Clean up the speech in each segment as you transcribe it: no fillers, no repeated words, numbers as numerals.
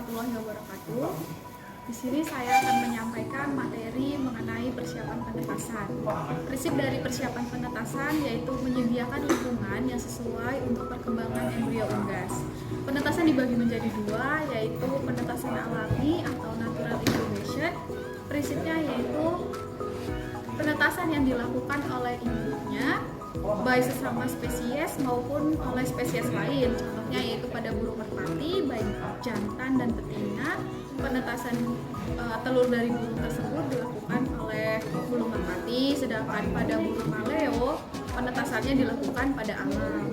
warahmatullahi wabarakatuh. Di sini saya akan menyampaikan materi mengenai persiapan penetasan. Prinsip dari persiapan penetasan yaitu menyediakan lingkungan yang sesuai untuk perkembangan embrio unggas. Penetasan dibagi menjadi dua, yaitu penetasan alami atau natural incubation. Prinsipnya yaitu penetasan yang dilakukan oleh induknya, baik sesama spesies maupun oleh spesies lain. Contohnya yaitu pada burung merpati, baik jantan dan betina. Penetasan telur dari burung tersebut dilakukan oleh burung merpati, sedangkan pada burung maleo penetasannya dilakukan pada alam.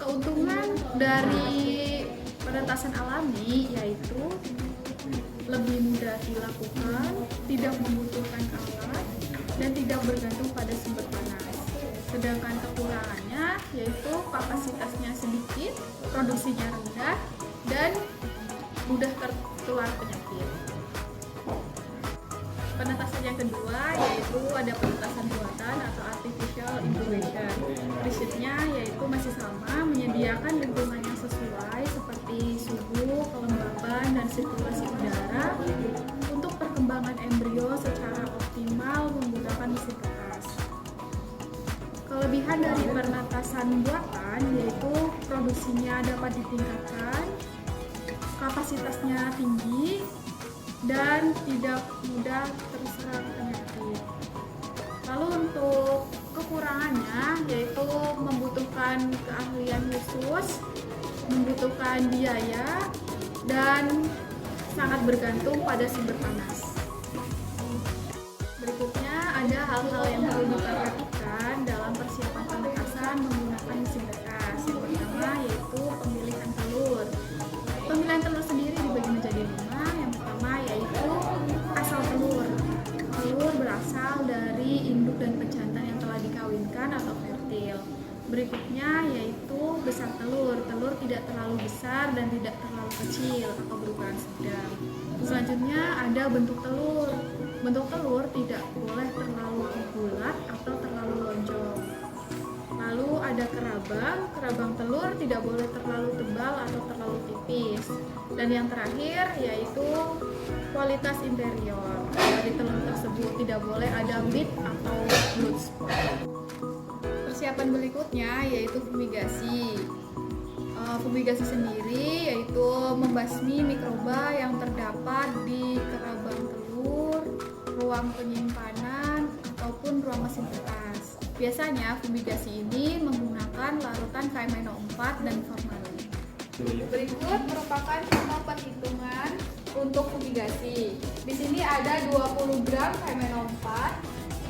Keuntungan dari penetasan alami yaitu lebih mudah dilakukan, tidak membutuhkan alat, dan tidak bergantung pada sumber panas. Sedangkan kekurangannya yaitu kapasitasnya sedikit, produksinya rendah, dan mudah tertular penyakit. Penetasan yang kedua yaitu ada penetasan buatan atau artificial incubation. Prinsipnya yaitu masih sama, menyediakan lingkungan yang sesuai seperti suhu, kelembaban, dan sirkulasi udara untuk perkembangan embrio secara optimal menggunakan mesin tetas. Kelebihan dari penetasan buatan yaitu produksinya dapat ditingkatkan, kapasitasnya tinggi, dan tidak mudah terserang penyakit. Lalu untuk kekurangannya yaitu membutuhkan keahlian khusus, membutuhkan biaya, dan sangat bergantung pada sumber panas. Berikutnya ada hal-hal yang perlu diperhatikan dalam persiapan penetasan menggunakan mesin tetas. Yang pertama yaitu pemilihan telur. Pemilihan telur sendiri dibagi menjadi 5. Yang pertama yaitu asal telur. Telur berasal dari induk dan pejantan yang telah dikawinkan atau fertil. Berikutnya yaitu besar telur. Telur tidak terlalu besar dan tidak terlalu kecil atau berukuran sedang. Selanjutnya ada bentuk telur. Bentuk telur tidak boleh terlalu bulat atau terlalu lonjong. Lalu ada kerabang. Kerabang telur tidak boleh terlalu tebal atau terlalu tipis. Dan yang terakhir yaitu kualitas interior. Dari telur tersebut tidak boleh ada bit atau blood spot. Persiapan berikutnya yaitu fumigasi. Fumigasi sendiri yaitu membasmi mikroba yang terdapat di kerabang telur, ruang penyimpanan, ataupun ruang mesin tetas. Biasanya fumigasi ini menggunakan larutan KMNO4 dan formalin. Berikut merupakan contoh perhitungan untuk fumigasi. Di sini ada 20 gram KMNO4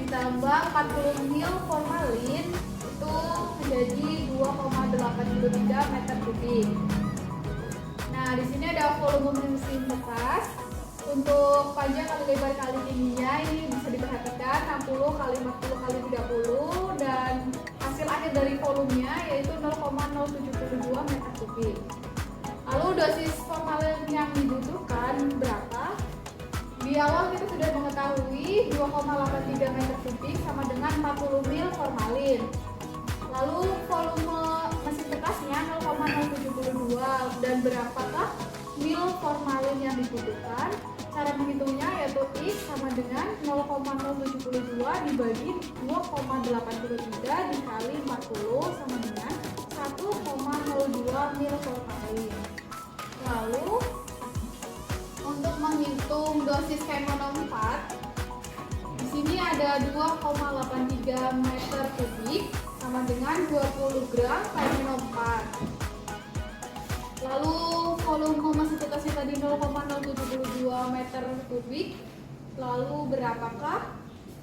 ditambah 40 ml formalin, itu menjadi 2,83 meter kubik. Nah, di sini ada volume mesin tetas. Untuk panjang kali lebar kali tingginya ini bisa diperhatikan 60 kali 40 kali 30, dan hasil akhir dari volumenya yaitu 0,072 meter kubik. Lalu dosis formalin yang dibutuhkan berapa? Di awal kita sudah mengetahui 2,83 meter kubik sama dengan 40 ml formalin. Lalu volume mesin tetasnya 0,072, dan berapakah mil formalin yang dibutuhkan? Cara menghitungnya yaitu X sama dengan 0,072 dibagi 2,83 dikali 40 sama dengan 1,02 mil formalin. Lalu untuk menghitung dosis KMNO4, di sini ada 2,83 meter kubik sama dengan 20 gram KMNO4. Lalu volume mesin tetasnya tadi 0,072 meter kubik. Lalu berapakah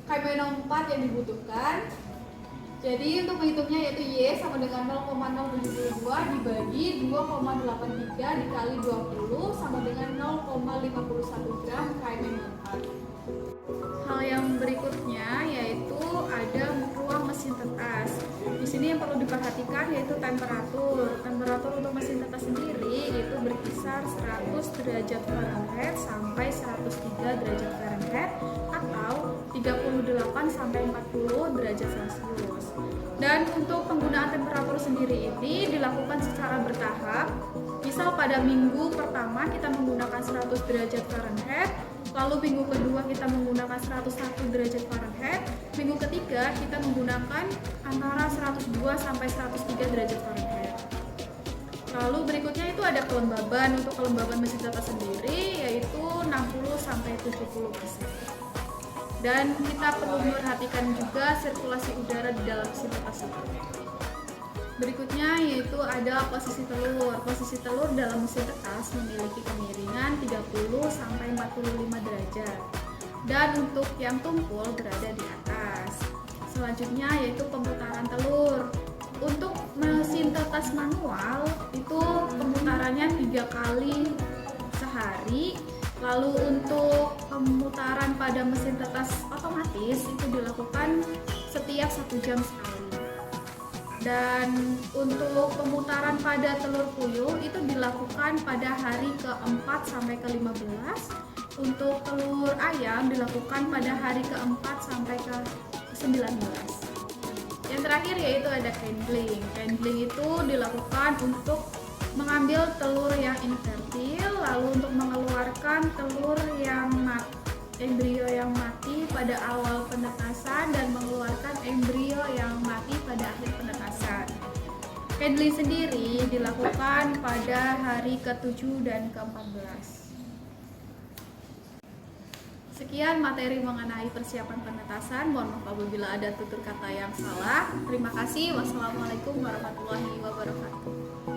KMNO4 yang dibutuhkan? Jadi untuk menghitungnya yaitu Y sama dengan 0,072 dibagi 2,83 dikali 20 sama dengan 0,51 gram KMNO4. Hal yang berikutnya yaitu ada ruang mesin tetas. Di sini yang perlu diperhatikan yaitu temperatur. Temperatur untuk mesin tetas sendiri itu berkisar 100 derajat Fahrenheit sampai 103 derajat Fahrenheit atau 38 sampai 40 derajat Celcius. Dan untuk penggunaan temperatur sendiri ini dilakukan secara bertahap. Misal pada minggu pertama kita menggunakan 100 derajat Fahrenheit, lalu minggu kedua kita menggunakan 101 derajat Fahrenheit, minggu ketiga kita menggunakan antara 102 sampai 103 derajat Fahrenheit. Lalu berikutnya itu ada kelembaban. Untuk kelembaban mesin tetes sendiri yaitu 60 sampai 70%. Dan kita perlu memperhatikan juga sirkulasi udara di dalam mesin tetes itu. Berikutnya yaitu ada posisi telur. Posisi telur dalam mesin tetes memiliki kemiringan 30 sampai 45 derajat. Dan untuk yang tumpul berada di atas. Selanjutnya yaitu pemutaran telur. Untuk mesin tetes manual itu pemutarannya 3 kali sehari. Lalu untuk pemutaran pada mesin tetes otomatis itu dilakukan setiap 1 jam sekali. Dan untuk pemutaran pada telur puyuh itu dilakukan pada hari ke-4 sampai ke-15. Untuk telur ayam dilakukan pada hari ke-4 sampai ke-19. Yang terakhir yaitu ada candling. Candling itu dilakukan untuk mengambil telur yang infertil, lalu untuk mengeluarkan telur yang embrio yang mati pada awal penetasan dan mengeluarkan embrio yang mati pada akhir penetasan. Candling sendiri dilakukan pada hari ke-7 dan ke-14. Sekian materi mengenai persiapan penetasan. Mohon maaf apabila ada tutur kata yang salah. Terima kasih. Wassalamualaikum warahmatullahi wabarakatuh.